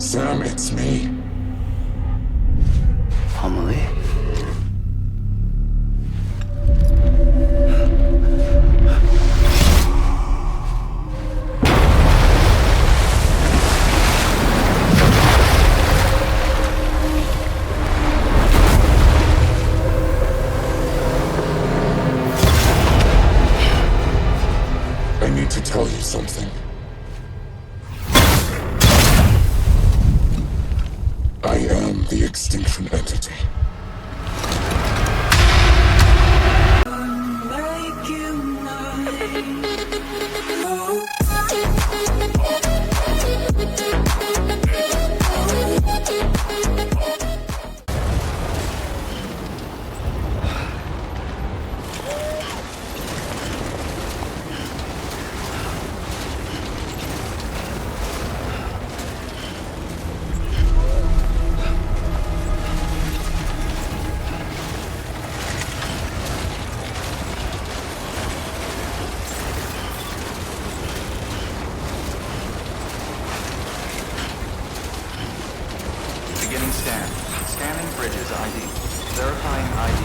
Sam, it's me. Amelie? I need to tell you something. I am the Extinction Entity. Beginning scan. Scanning bridges ID. Verifying ID.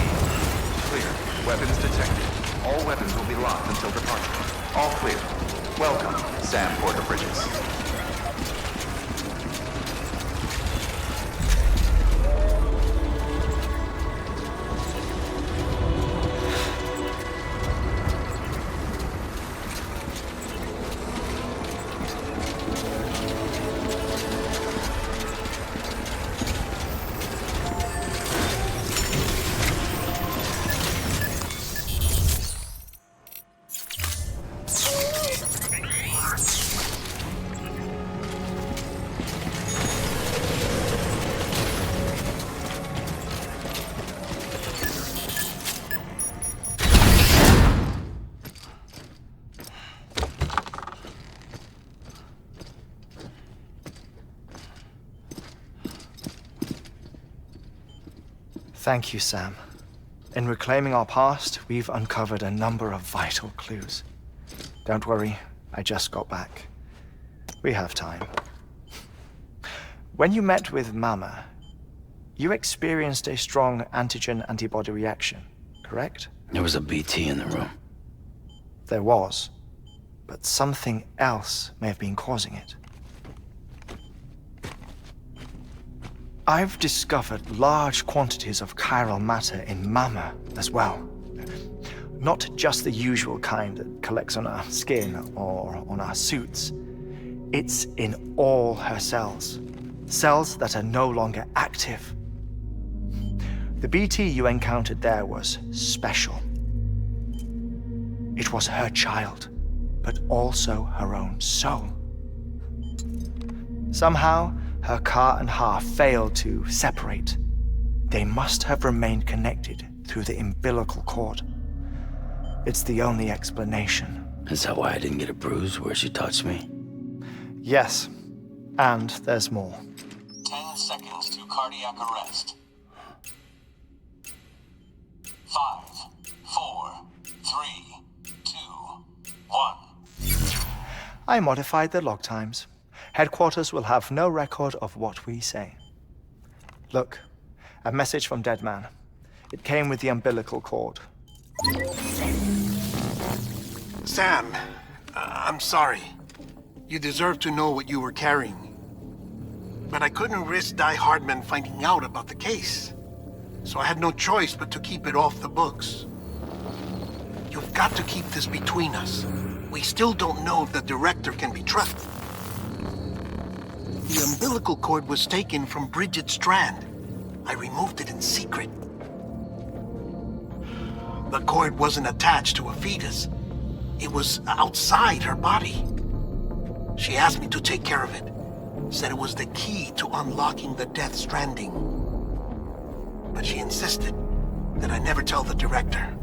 Clear. Weapons detected. All weapons will be locked until departure. All clear. Welcome, Sam Porter Bridges. Thank you, Sam. In reclaiming our past, we've uncovered a number of vital clues. Don't worry, I just got back. We have time. When you met with Mama, you experienced a strong antigen-antibody reaction, correct? There was a BT in the room. There was, but something else may have been causing it. I've discovered large quantities of chiral matter in Mama as well. Not just the usual kind that collects on our skin or on our suits. It's in all her cells. Cells that are no longer active. The BT you encountered there was special. It was her child, but also her own soul. Somehow, her car and half failed to separate. They must have remained connected through the umbilical cord. It's the only explanation. Is that why I didn't get a bruise where she touched me? Yes, and there's more. 10 seconds to cardiac arrest. 5, 4, 3, 2, 1. I modified the log times. Headquarters will have no record of what we say. Look, a message from Dead Man. It came with the umbilical cord. Sam, I'm sorry. You deserve to know what you were carrying. But I couldn't risk Heartman finding out about the case. So I had no choice but to keep it off the books. You've got to keep this between us. We still don't know if the director can be trusted. The umbilical cord was taken from Bridget Strand. I removed it in secret. The cord wasn't attached to a fetus. It was outside her body. She asked me to take care of it. Said it was the key to unlocking the Death Stranding. But she insisted that I never tell the director.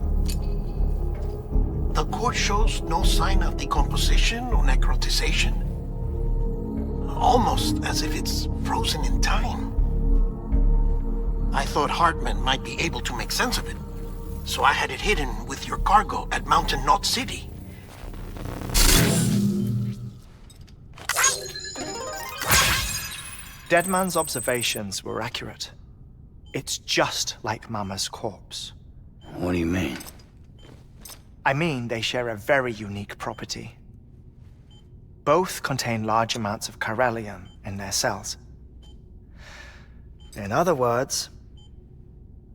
The cord shows no sign of decomposition or necrotization. Almost as if it's frozen in time. I thought Heartman might be able to make sense of it, so I had it hidden with your cargo at Mountain Knot City. Deadman's observations were accurate. It's just like Mama's corpse. What do you mean? I mean, they share a very unique property. Both contain large amounts of chiralium in their cells. In other words,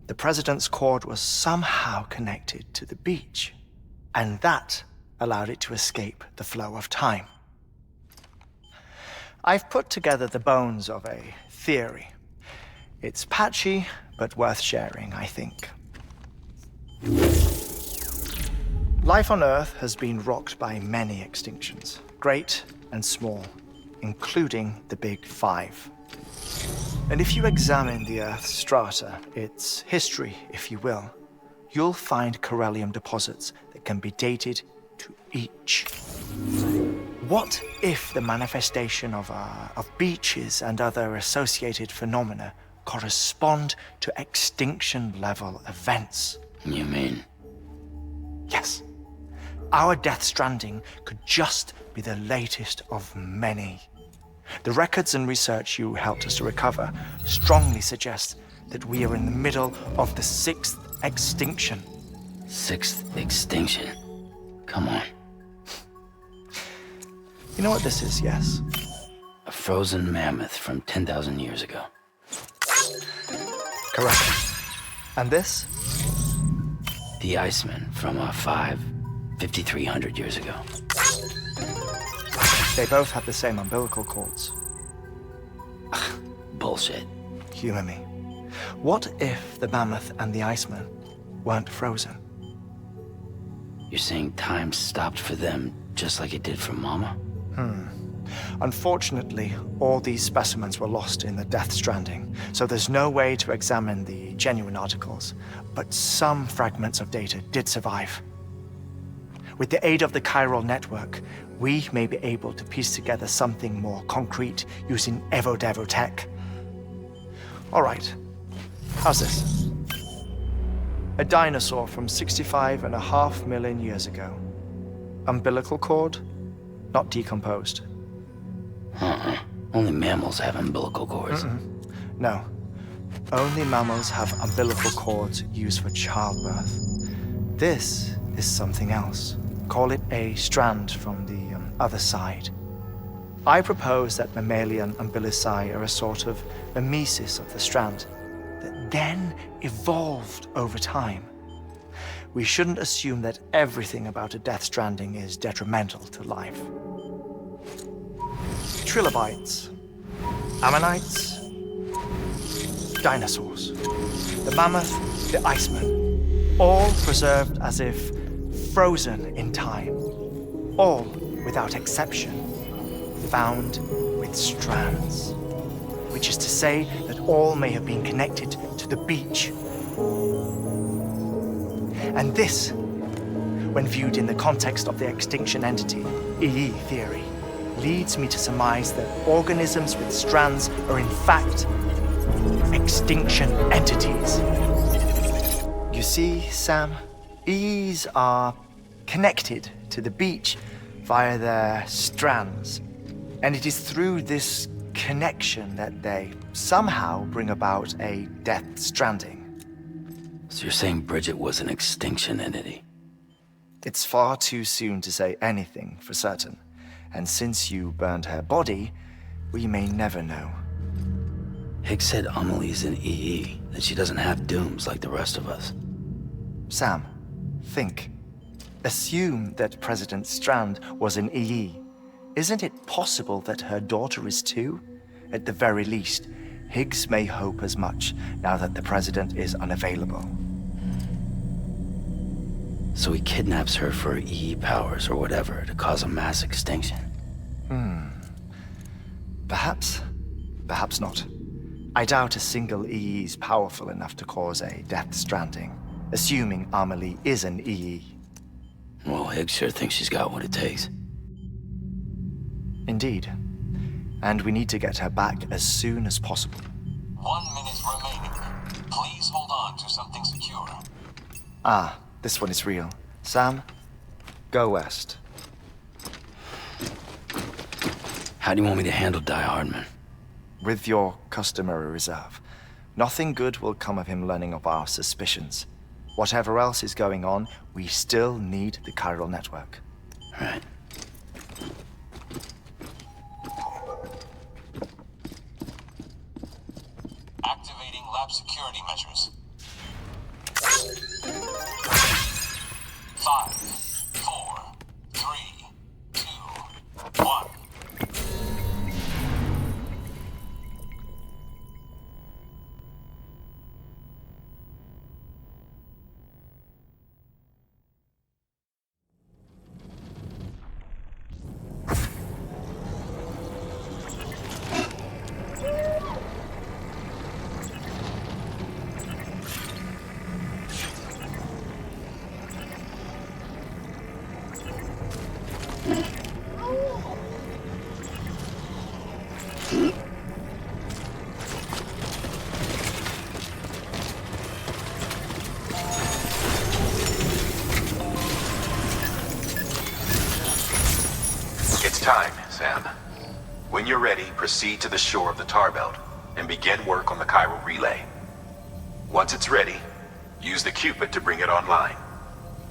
the president's cord was somehow connected to the beach, and that allowed it to escape the flow of time. I've put together the bones of a theory. It's patchy, but worth sharing, I think. Life on Earth has been rocked by many extinctions, great and small, including the Big Five. And if you examine the Earth's strata, its history, if you will, you'll find chiralium deposits that can be dated to each. What if the manifestation of beaches and other associated phenomena correspond to extinction-level events? You mean? Yes. Our Death Stranding could just be the latest of many. The records and research you helped us to recover strongly suggest that we are in the middle of the 6th extinction. 6th extinction? Come on. You know what this is, yes? A frozen mammoth from 10,000 years ago. Correct. And this? The Iceman from 5,300 years ago. They both have the same umbilical cords. Bullshit. Humor me. What if the mammoth and the Iceman weren't frozen? You're saying time stopped for them just like it did for Mama? Unfortunately, all these specimens were lost in the Death Stranding, so there's no way to examine the genuine articles, but some fragments of data did survive. With the aid of the Chiral Network, we may be able to piece together something more concrete using Evo-Devo tech. All right, how's this? A dinosaur from 65.5 million years ago. Umbilical cord, not decomposed. Only mammals have umbilical cords. No. Only mammals have umbilical cords used for childbirth. This is something else. Call it a strand from the other side. I propose that mammalian umbilici are a sort of mimesis of the strand that then evolved over time. We shouldn't assume that everything about a Death Stranding is detrimental to life. Trilobites, ammonites, dinosaurs, the mammoth, the Iceman, all preserved as if frozen in time, all without exception, found with strands, which is to say that all may have been connected to the beach. And this, when viewed in the context of the extinction entity, EE theory, leads me to surmise that organisms with strands are in fact extinction entities. You see, Sam, EEs are connected to the beach via their strands, and it is through this connection that they somehow bring about a Death Stranding. So you're saying Bridget was an extinction entity? It's far too soon to say anything for certain, and since you burned her body, we may never know. Higgs said Amelie's an EE, that she doesn't have dooms like the rest of us. Sam, think. Assume that President Strand was an EE. Isn't it possible that her daughter is too? At the very least, Higgs may hope as much now that the president is unavailable. So he kidnaps her for EE powers or whatever to cause a mass extinction. Perhaps. Perhaps not. I doubt a single EE is powerful enough to cause a Death Stranding, assuming Amelie is an EE. Well, Higgs sure thinks she's got what it takes. Indeed. And we need to get her back as soon as possible. 1 minute remaining. Please hold on to something secure. Ah, this one is real. Sam, go west. How do you want me to handle Die Hardman? with your customary reserve. Nothing good will come of him learning of our suspicions. Whatever else is going on, we still need the Chiral Network. Right. Activating lab security measures. 5, 4, 3, 2, 1. It's time, Sam. When you're ready, proceed to the shore of the Tar Belt and begin work on the Chiral Relay. Once it's ready, use the Cupid to bring it online.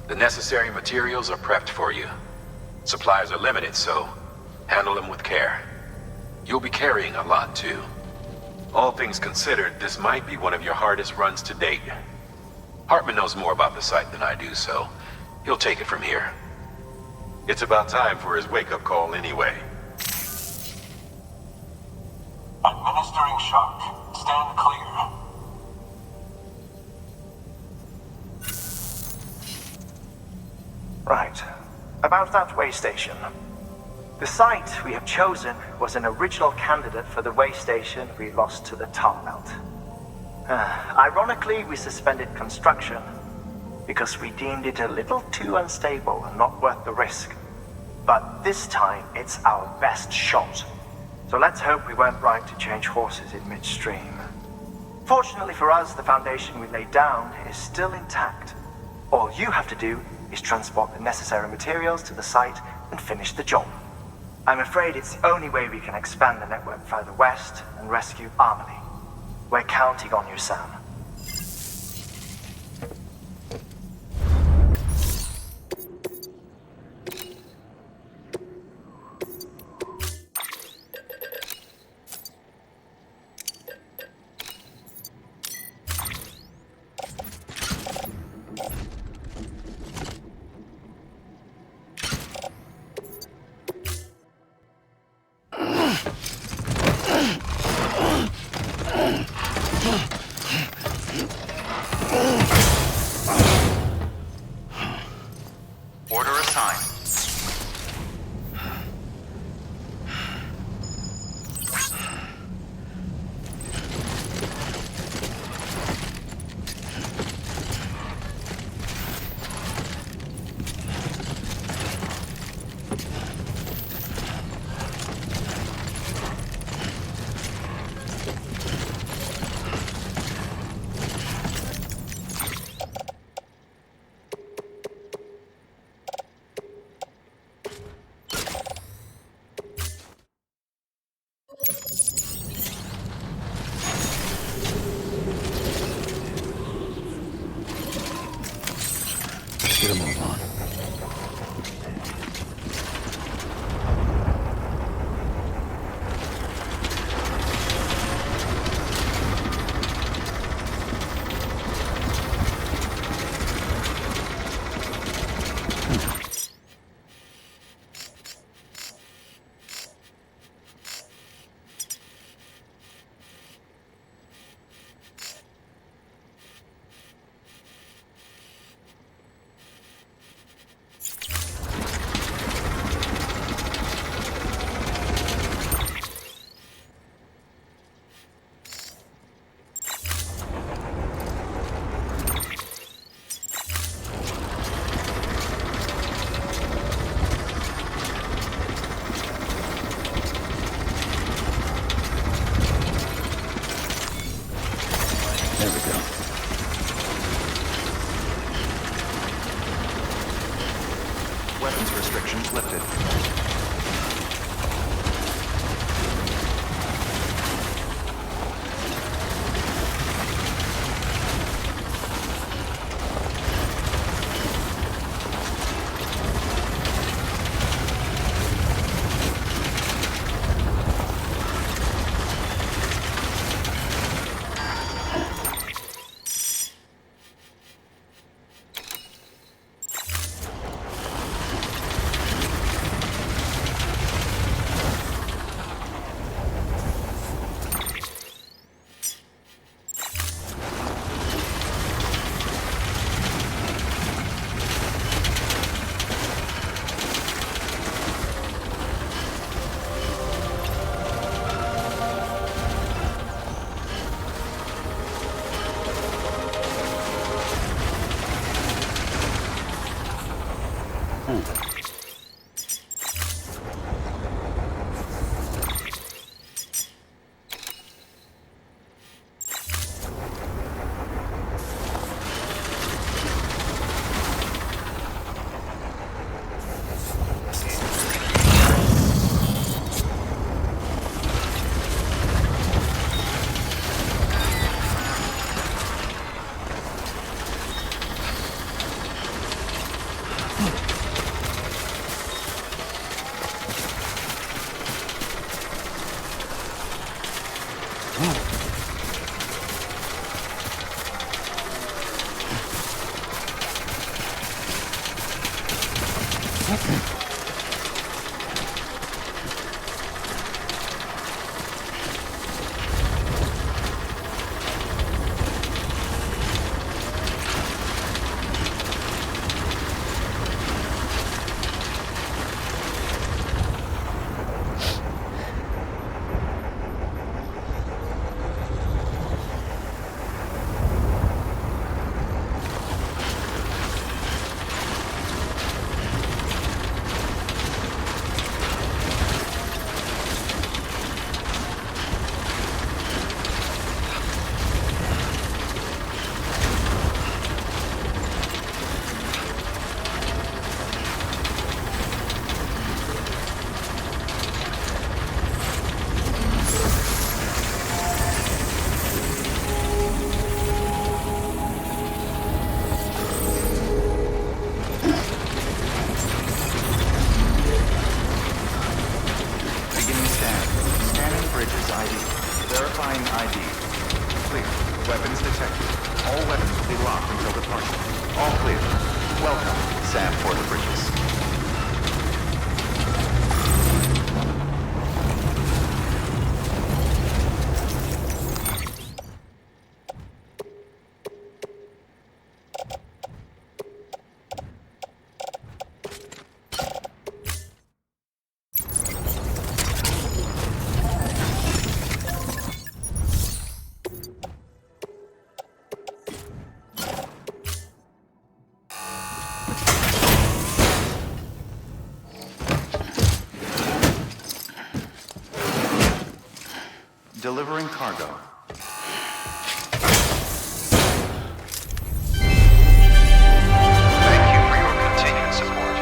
The necessary materials are prepped for you. Supplies are limited, so handle them with care. You'll be carrying a lot, too. All things considered, this might be one of your hardest runs to date. Heartman knows more about the site than I do, so he'll take it from here. It's about time for his wake-up call anyway. Administering shock. Stand clear. Right. About that way station. The site we have chosen was an original candidate for the way station we lost to the Tar Belt. Ironically, we suspended construction because we deemed it a little too unstable and not worth the risk. But this time, it's our best shot. So let's hope we weren't right to change horses in midstream. Fortunately for us, the foundation we laid down is still intact. All you have to do is transport the necessary materials to the site and finish the job. I'm afraid it's the only way we can expand the network further west and rescue Amelie. We're counting on you, Sam. Order assigned. Get a move on. There we go. Weapons restrictions lifted. Verifying ID. Clear. Weapons detected. All weapons will be locked until departure. All clear. Welcome, Sam Porter Bridges. Delivering cargo. Thank you for your continued support.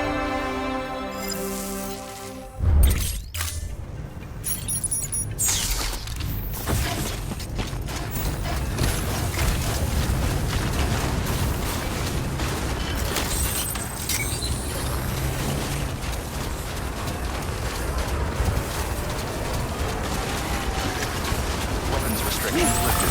Weapons restrictions lifted.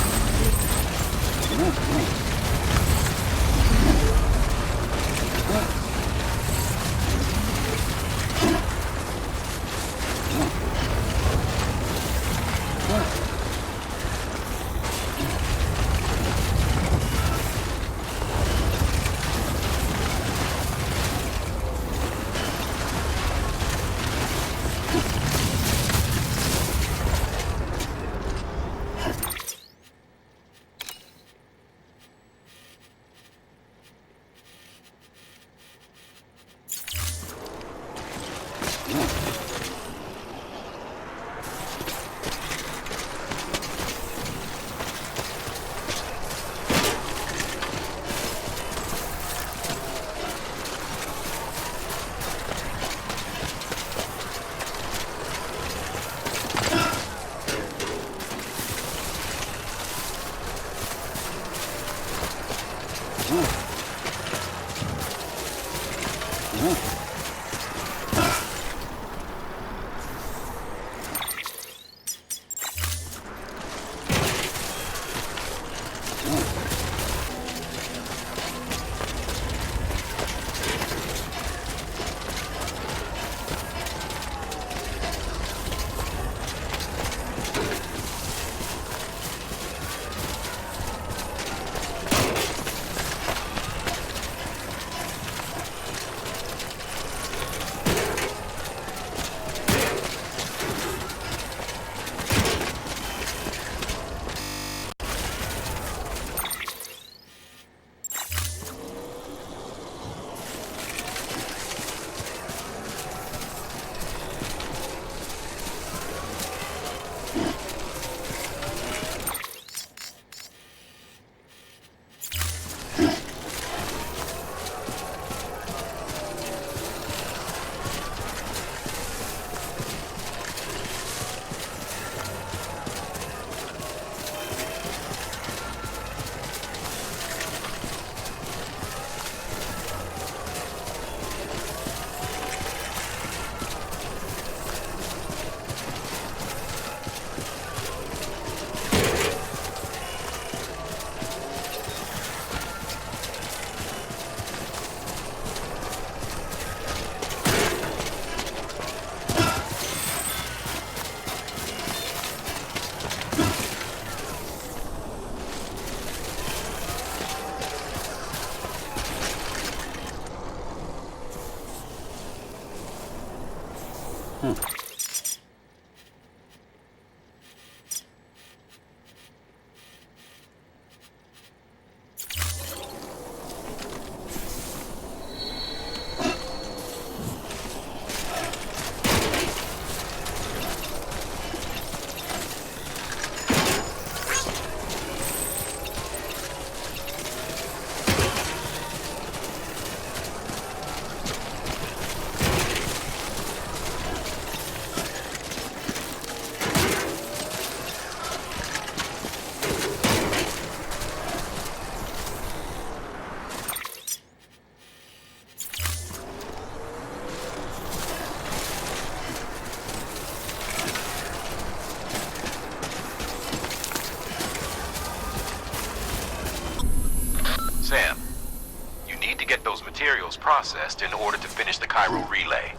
processed in order to finish the Chiral Relay.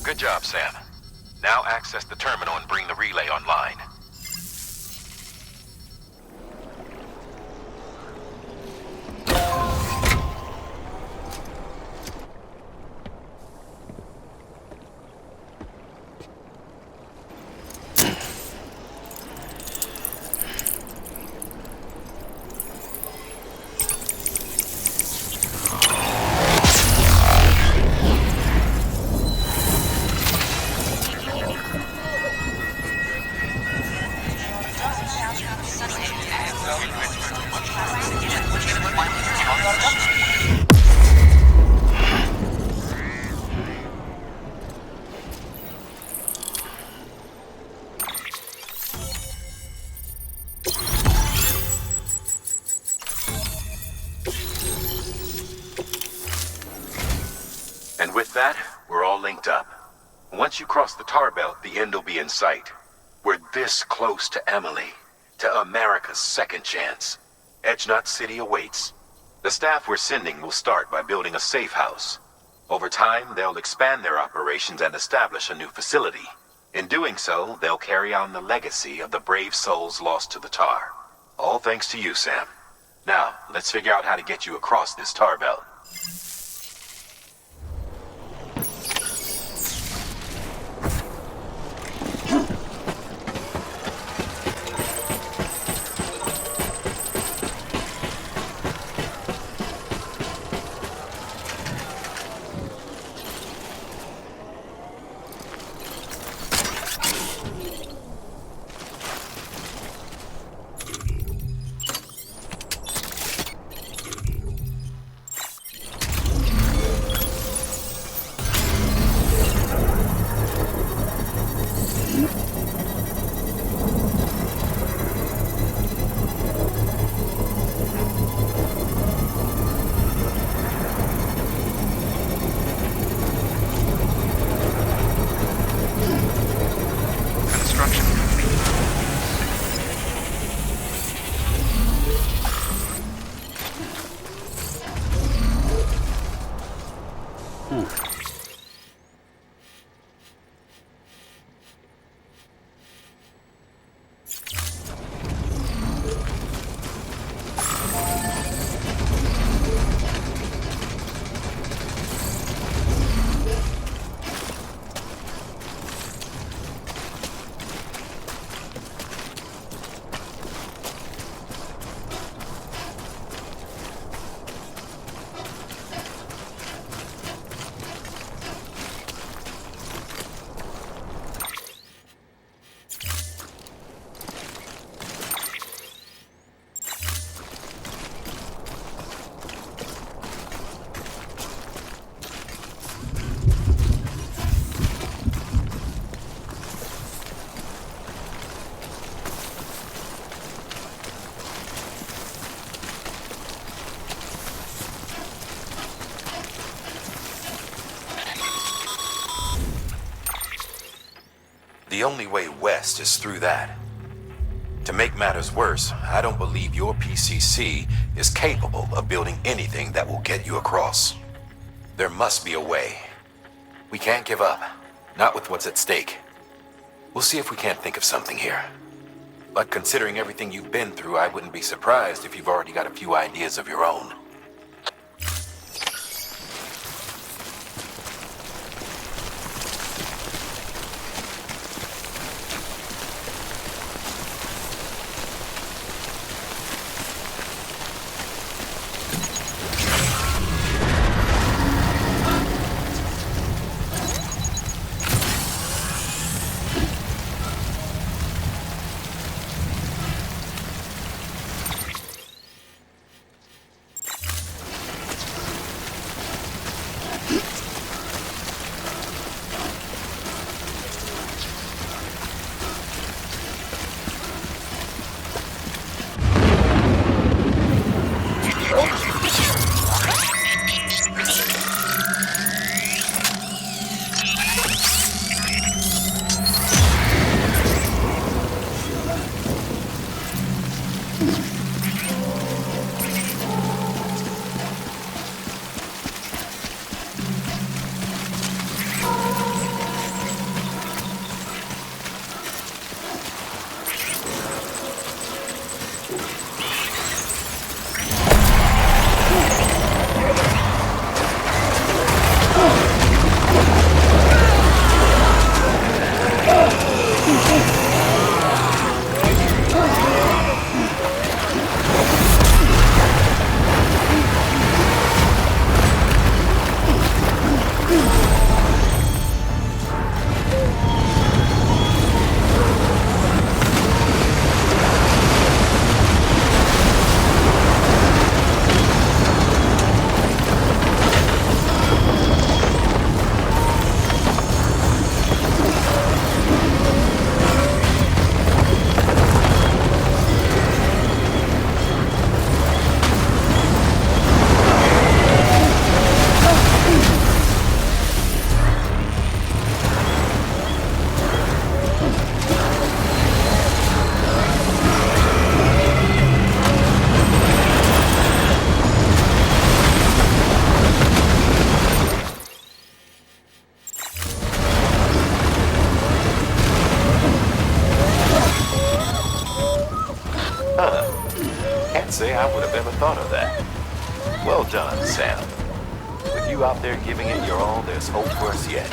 Good job, Sam. Now access the terminal and bring the relay online. And with that, we're all linked up. Once you cross the tar belt, the end will be in sight. We're this close to Emily, to America's second chance. Edgenut City awaits. The staff we're sending will start by building a safe house. Over time, they'll expand their operations and establish a new facility. In doing so, they'll carry on the legacy of the brave souls lost to the tar. All thanks to you, Sam. Now, let's figure out how to get you across this tar belt. only way west is through that. To make matters worse, I don't believe your PCC is capable of building anything that will get you across. There must be a way. We can't give up, not with what's at stake. We'll see if we can't think of something here. But considering everything you've been through, I wouldn't be surprised if you've already got a few ideas of your own. Say I would have ever thought of that. Well done, Sam. With you out there giving it your all, there's hope for us yet.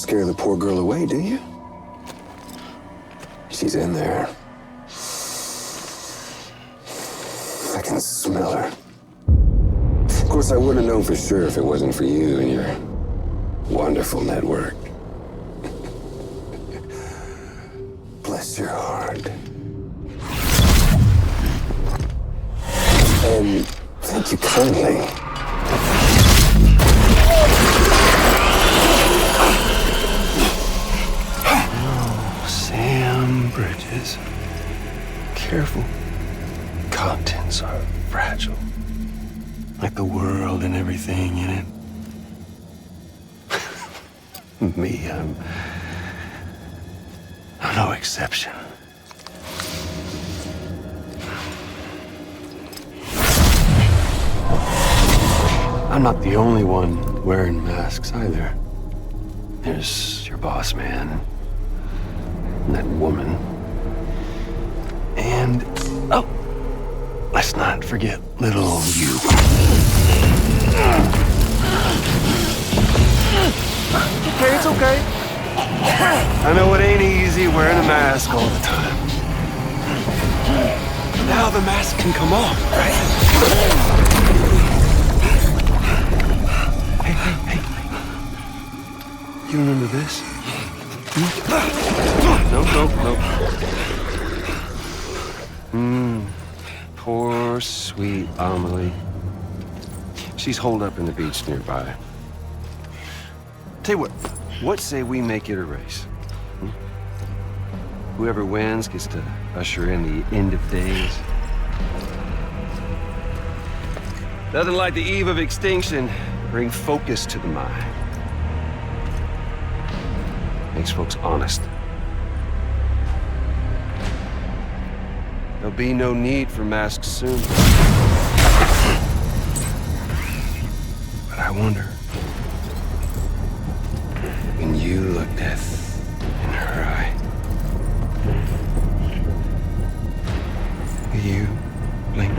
scare the poor girl away, do you? She's in there. I can smell her. Of course, I wouldn't have known for sure if it wasn't for you and your wonderful network. Bless your heart. And thank you kindly. Oh, Sam Bridges. Careful. Contents are fragile. Like the world and everything in it. Me, I'm no exception. I'm not the only one wearing masks either. There's your boss man, and that woman, and oh, let's not forget little you. Okay, it's okay. I know it ain't easy wearing a mask all the time. Now the mask can come off, right? Hey. You remember this? Nope. Poor, sweet Amelie. She's holed up in the beach nearby. Tell you what say we make it a race? Whoever wins gets to usher in the end of days. Nothing like the eve of extinction. Bring focus to the mind. Makes folks honest. There'll be no need for masks soon. But I wonder, when you look death in her eye, will you blink?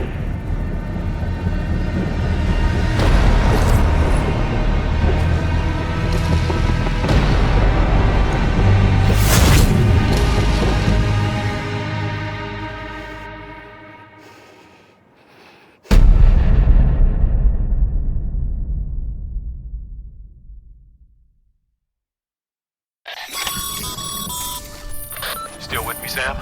Still with me, Sam?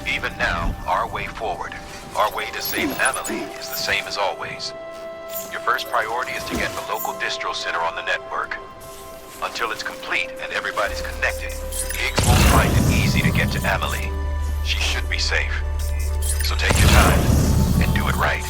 Even now, our way forward, our way to save Amelie is the same as always. Your first priority is to get the local distro center on the network. Until it's complete and everybody's connected, Higgs won't find it easy to get to Amelie. She should be safe. So take your time and do it right.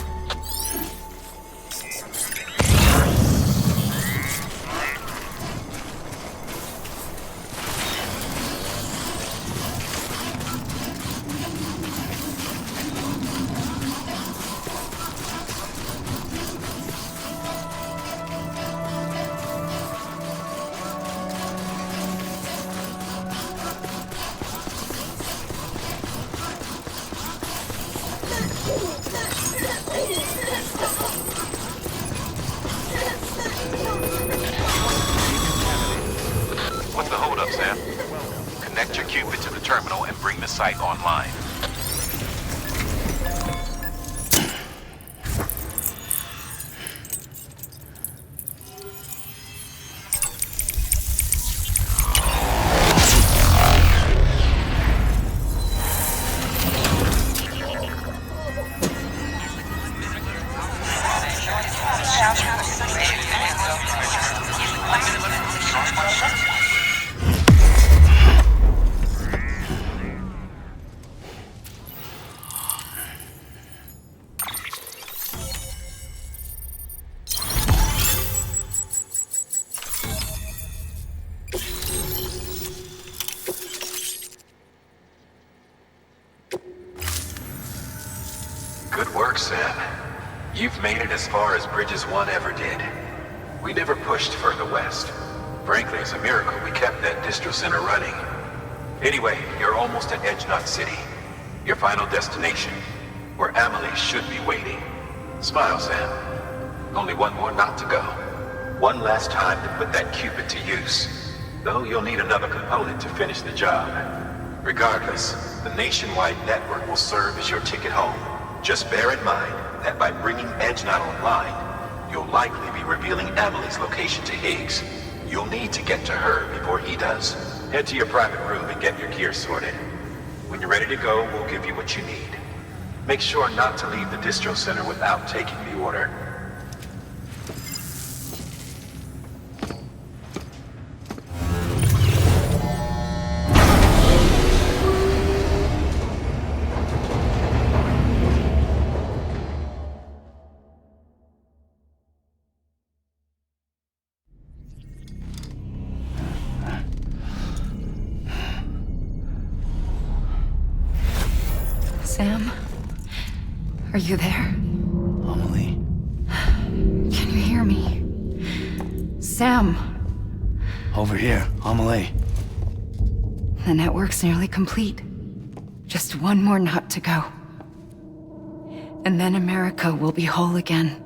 What's the holdup, Sam? Connect your Cupid to the terminal and bring the site online. Good work, Sam. You've made it as far as Bridges 1 ever did. We never pushed further west. Frankly, it's a miracle we kept that distro center running. Anyway, you're almost at Edge Knot City. Your final destination, where Amelie should be waiting. Smile, Sam. Only one more knot to go. One last time to put that Cupid to use. though you'll need another component to finish the job. Regardless, the nationwide network will serve as your ticket home. Just bear in mind that by bringing EdgeNot online, you'll likely be revealing Amelie's location to Higgs. You'll need to get to her before he does. Head to your private room and get your gear sorted. When you're ready to go, we'll give you what you need. Make sure not to leave the distro center without taking the order. Sam? Are you there? Amelie. Can you hear me? Sam! Over here, Amelie. The network's nearly complete. Just one more nut to go. And then America will be whole again.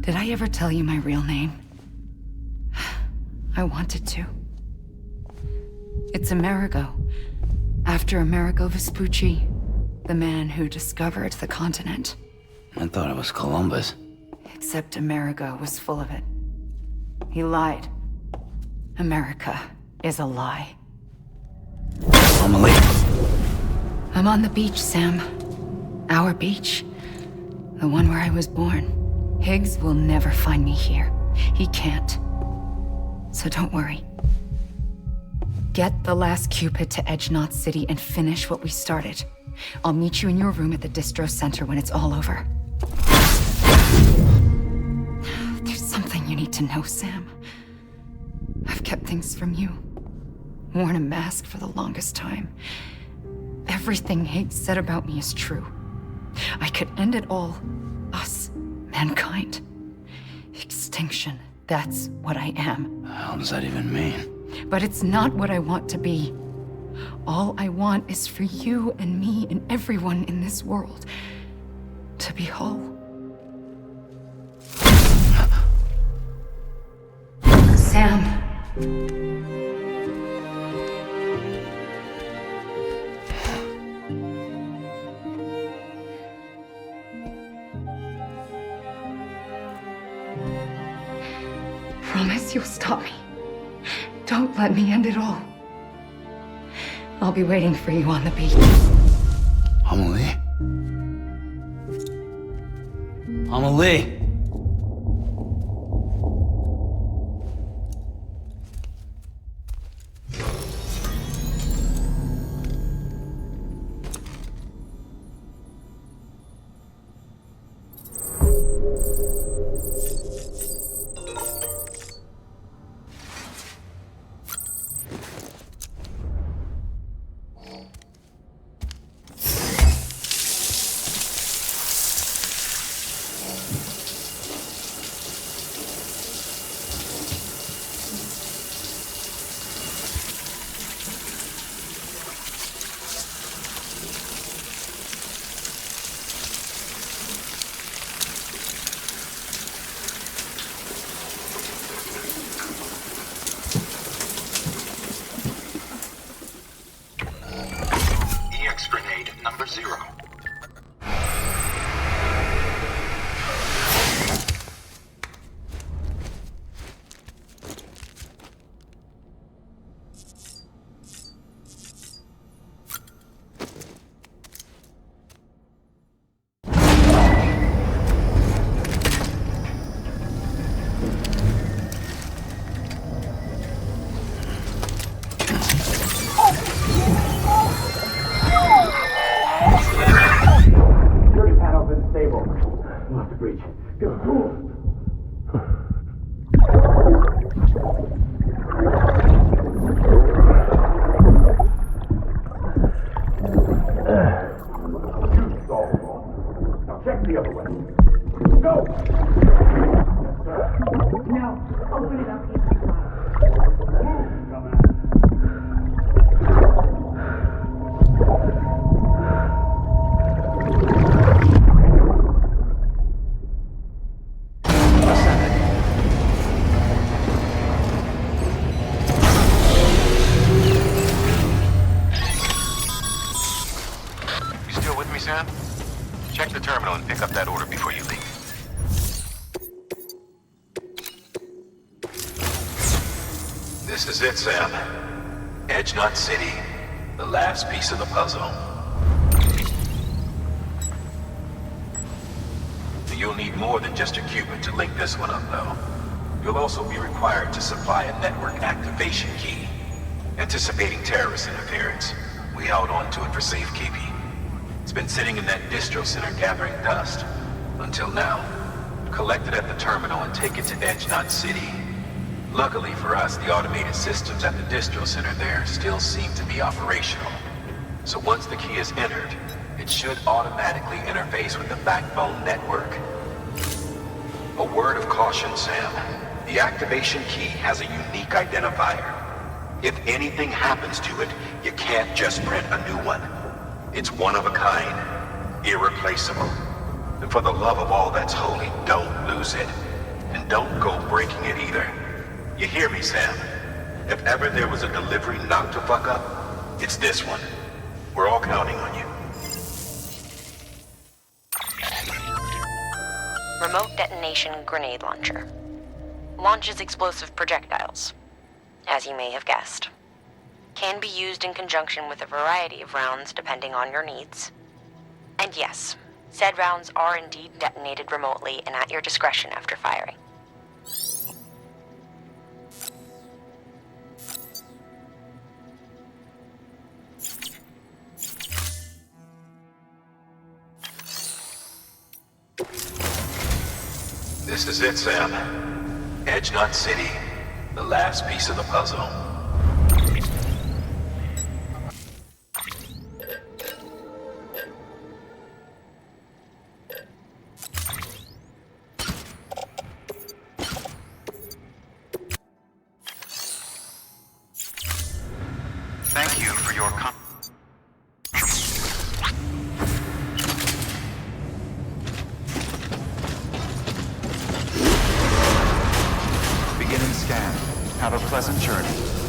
Did I ever tell you my real name? I wanted to. It's Amerigo, after Amerigo Vespucci, the man who discovered the continent. I thought it was Columbus. Except Amerigo was full of it. He lied. America is a lie. Amelie. I'm on the beach, Sam. Our beach. The one where I was born. Higgs will never find me here. He can't. So don't worry. Get the last Cupid to EdgeNot City and finish what we started. I'll meet you in your room at the distro center when it's all over. There's something you need to know, Sam. I've kept things from you. Worn a mask for the longest time. Everything Higgs said about me is true. I could end it all. Us. Mankind. Extinction. That's what I am. How does that even mean? But it's not what I want to be. All I want is for you and me and everyone in this world to be whole. Sam. Promise you'll stop me. Don't let me end it all. I'll be waiting for you on the beach. Amelie? Amelie! Grenade number 0. pick up that order before you leave. This is it, Sam. Edge Knot City. The last piece of the puzzle. You'll need more than just a Cupid to link this one up, though. You'll also be required to supply a network activation key. Anticipating terrorist interference, we held on to it for safekeeping. It's been sitting in that distro center gathering dust. Until now. Collect it at the terminal and take it to Edge Knot City. Luckily for us, the automated systems at the distro center there still seem to be operational. So once the key is entered, it should automatically interface with the backbone network. A word of caution, Sam. The activation key has a unique identifier. If anything happens to it, you can't just print a new one. It's one of a kind, irreplaceable. And for the love of all that's holy, don't lose it. And don't go breaking it either. You hear me, Sam? If ever there was a delivery not to fuck up, it's this one. We're all counting on you. Remote detonation grenade launcher. Launches explosive projectiles. As you may have guessed. Can be used in conjunction with a variety of rounds depending on your needs. And yes, said rounds are indeed detonated remotely and at your discretion after firing. This is it, Sam. Edge Knot City. The last piece of the puzzle. Thank you for your Beginning scan. Have a pleasant journey.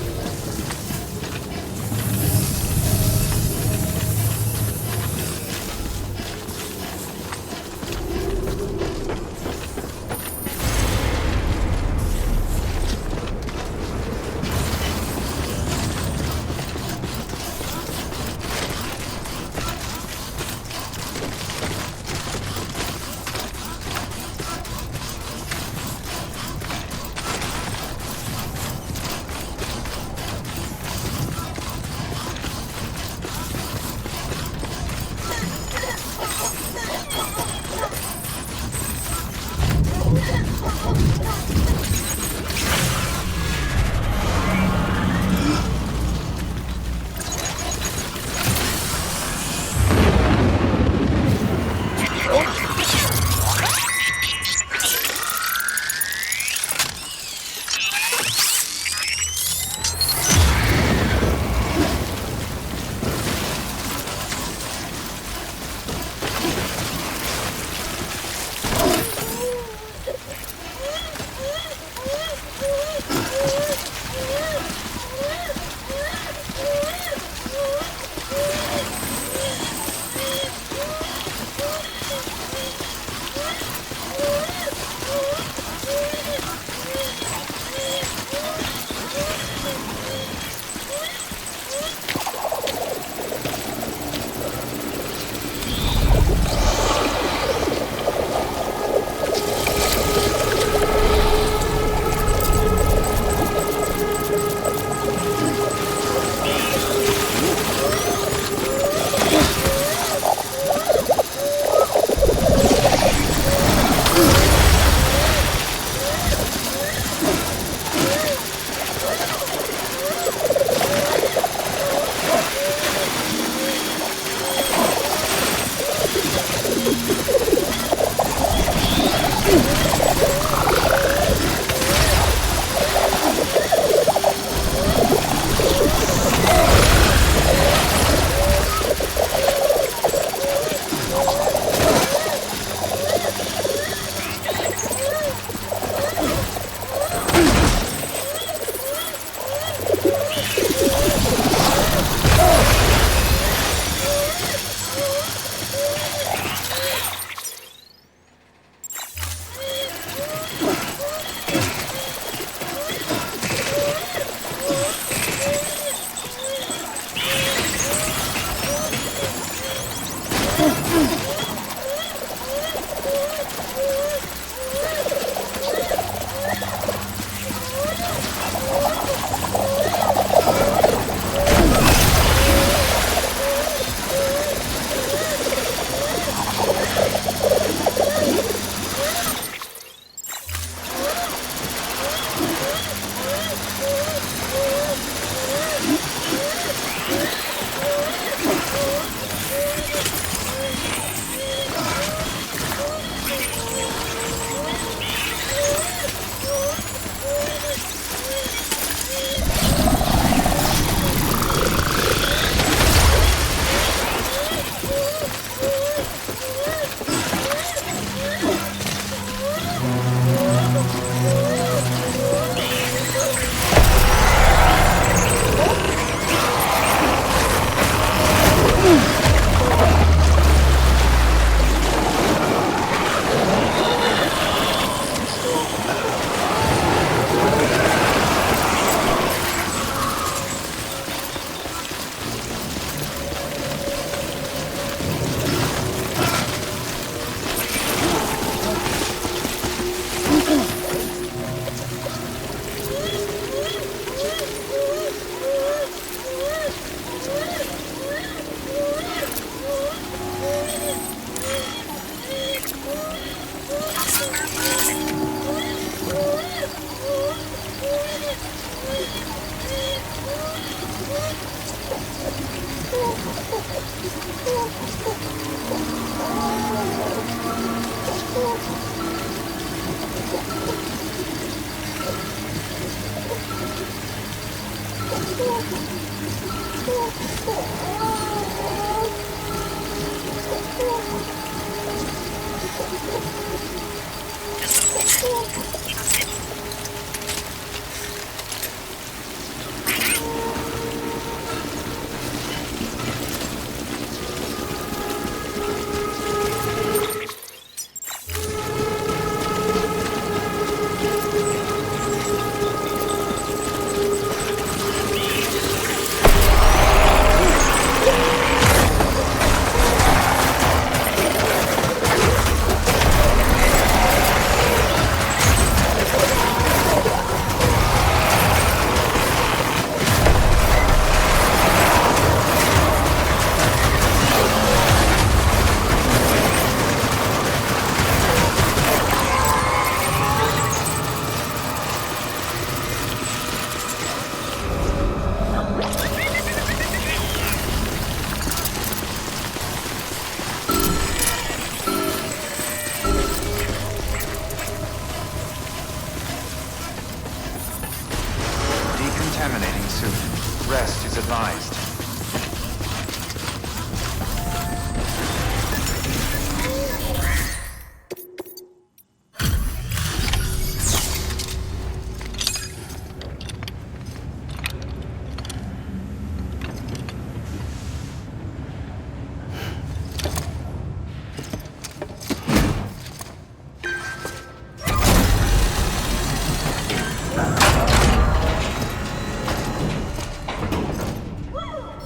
Decontaminating suit. Rest is advised.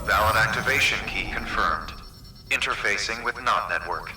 Valid activation key confirmed. Interfacing with Knot Network.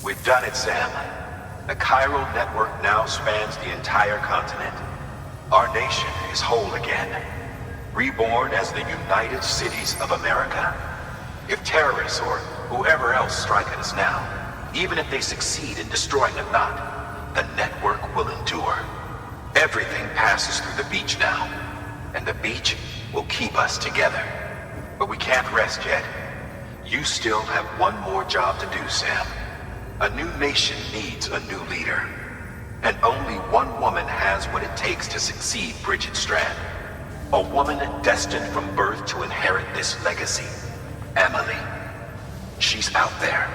We've done it, Sam. The Chiral Network now spans the entire continent. Our nation is whole again, reborn as the United Cities of America. If terrorists or whoever else strike at us now, even if they succeed in destroying the Knot, the network will endure. Everything passes through the beach now, and the beach will keep us together. But we can't rest yet. You still have one more job to do, Sam. A new nation needs a new leader. And only one woman has what it takes to succeed Bridget Strand. A woman destined from birth to inherit this legacy. Emily. She's out there,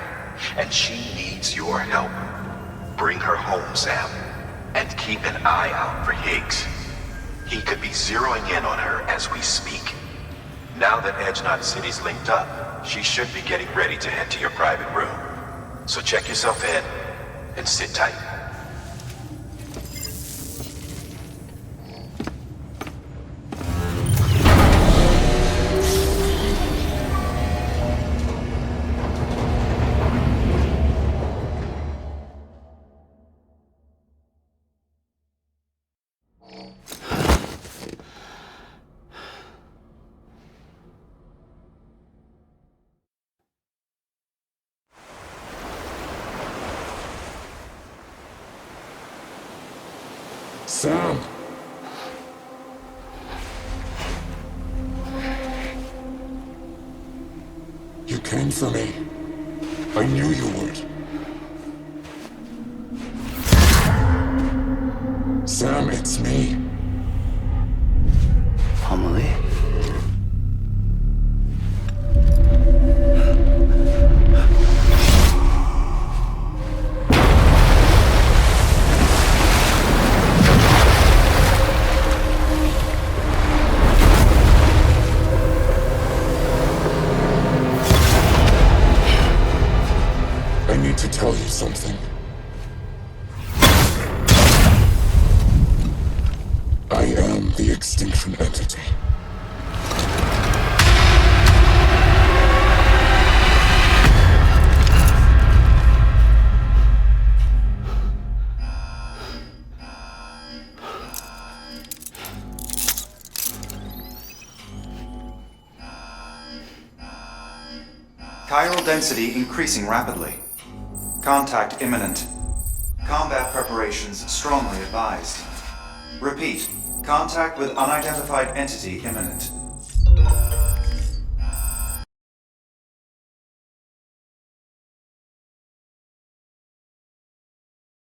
and she needs your help. Bring her home, Sam, and keep an eye out for Higgs. He could be zeroing in on her as we speak. Now that Edge Knot City's linked up, she should be getting ready to head to your private room. So check yourself in, and sit tight. Sam! You came for me. I knew you would. Sam, it's me. Amelie? I need to tell you something. extinction entity. Chiral density increasing rapidly. Contact imminent. Combat preparations strongly advised. Repeat, contact with unidentified entity imminent.